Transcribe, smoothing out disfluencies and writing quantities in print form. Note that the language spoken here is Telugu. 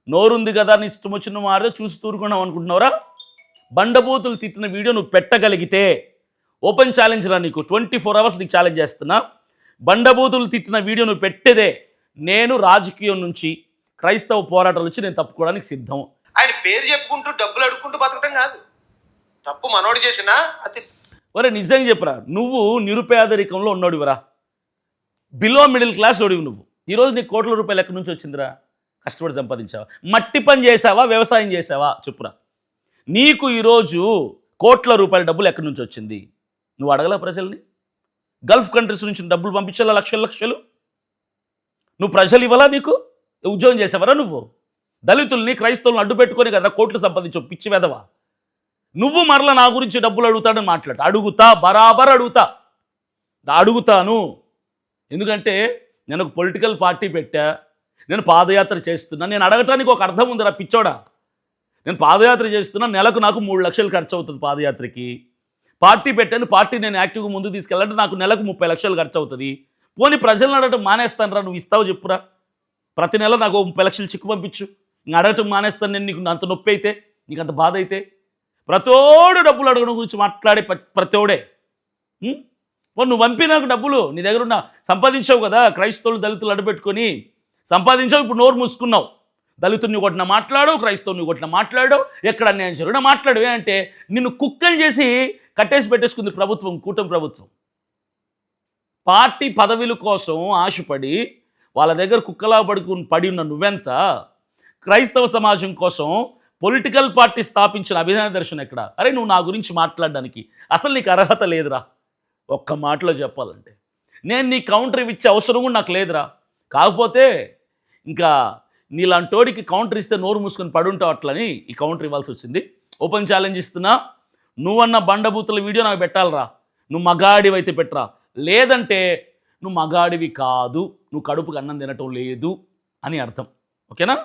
నోరుంది కదా అని ఇష్టం వచ్చిన మాడితే చూసి తూరుకున్నావు అనుకుంటున్నావురా? బండబూతులు తిట్టిన వీడియో నువ్వు పెట్టగలిగితే ఓపెన్ ఛాలెంజ్ రా, నీకు 24 అవర్స్ నీకు ఛాలెంజ్ చేస్తున్నా. బండబూతులు తిట్టిన వీడియో నువ్వు పెట్టేదే నేను రాజకీయం నుంచి క్రైస్తవ పోరాటాల నుంచి నేను తప్పుకోవడానికి సిద్ధం. ఆయన పేరు చెప్పుకుంటూ డబ్బులు అడుక్కుంటూ బతకడం కాదు తప్పు, మనోడు చేసినా అది. ఒరే నిజంగా చెప్పురా, నువ్వు నిరుపేదరికంలో ఉన్నోడివరా, బిలో మిడిల్ క్లాస్ ఓడివి నువ్వు. ఈరోజు నీకు కోట్ల రూపాయలు ఎక్కడి నుంచి వచ్చిందిరా? కష్టపడి సంపాదించావా? మట్టి పని చేసావా? వ్యవసాయం చేసావా? చెప్పురా. నీకు ఈరోజు కోట్ల రూపాయల డబ్బులు ఎక్కడి నుంచి వచ్చింది? నువ్వు అడగల ప్రజల్ని? గల్ఫ్ కంట్రీస్ నుంచి డబ్బులు పంపించాలా లక్షలు లక్షలు? నువ్వు ప్రజలు ఇవ్వాలా? నీకు ఉద్యోగం చేసావరా నువ్వు? దళితుల్ని క్రైస్తవులను అడ్డు పెట్టుకొని కదా కోట్లు సంపాదించవు పిచ్చి వెదవా. నువ్వు మరలా నా గురించి డబ్బులు అడుగుతాడని మాట్లాడు. అడుగుతా, బరాబర్ అడుగుతాను. ఎందుకంటే నేను ఒక పొలిటికల్ పార్టీ పెట్టా, నేను పాదయాత్ర చేస్తున్నా. నేను అడగటానికి ఒక అర్థం ఉందిరా పిచ్చోడా. నేను పాదయాత్ర చేస్తున్నా, నెలకు నాకు 3 లక్షలు ఖర్చు అవుతుంది పాదయాత్రకి. పార్టీ పెట్టాను, పార్టీ నేను యాక్టివ్గా ముందుకు తీసుకెళ్ళాలంటే నాకు నెలకు 30 లక్షలు ఖర్చు అవుతుంది. పోనీ ప్రజలను అడగటం మానేస్తాను రా, నువ్వు ఇస్తావు చెప్పురా. ప్రతి నెల నాకు 30 లక్షలు చిక్కు పంపించు, ఇంక అడగటం మానేస్తాను నేను. నీకు అంత నొప్పి అయితే, నీకు అంత బాధ అయితే, ప్రతోడు డబ్బులు అడగడం గురించి మాట్లాడే ప్రతోడే. నువ్వు పంపి నాకు డబ్బులు, నీ దగ్గర ఉన్న సంపాదించావు కదా, క్రైస్తవులు దళితులు అడ్డుపెట్టుకొని సంపాదించావు. ఇప్పుడు నోరు మూసుకున్నావు. దళితుడిని కొట్టిన మాట్లాడు, క్రైస్తవుని కొట్టిన మాట్లాడు, ఎక్కడ అన్యాయం జరిగినా మాట్లాడు. అంటే నిన్ను కుక్కలు చేసి కట్టేసి పెట్టేసుకుంది ప్రభుత్వం, కూటమి ప్రభుత్వం. పార్టీ పదవుల కోసం ఆశపడి వాళ్ళ దగ్గర కుక్కలా పడి ఉన్న నువ్వెంత? క్రైస్తవ సమాజం కోసం పొలిటికల్ పార్టీ స్థాపించిన అభినయ దర్శనం ఎక్కడ? అరే నువ్వు నా గురించి మాట్లాడడానికి అసలు నీకు అర్హత లేదురా. ఒక్క మాటలో చెప్పాలంటే నేను నీ కౌంటర్ ఇచ్చే అవసరం కూడా నాకు లేదురా. కాకపోతే ఇంకా నీలాంటోడికి కౌంటర్ ఇస్తే నోరు మూసుకొని పడుంటావు, అట్లని ఈ కౌంటర్ ఇవ్వాల్సి వచ్చింది. ఓపెన్ ఛాలెంజ్ ఇస్తున్నా, నువ్వన్న బండబూతుల వీడియో నాకు పెట్టాలరా. నువ్వు మగాడివి అయితే పెట్టరా, లేదంటే నువ్వు మగాడివి కాదు, నువ్వు కడుపుకి అన్నం తినటం లేదు అని అర్థం. ఓకేనా?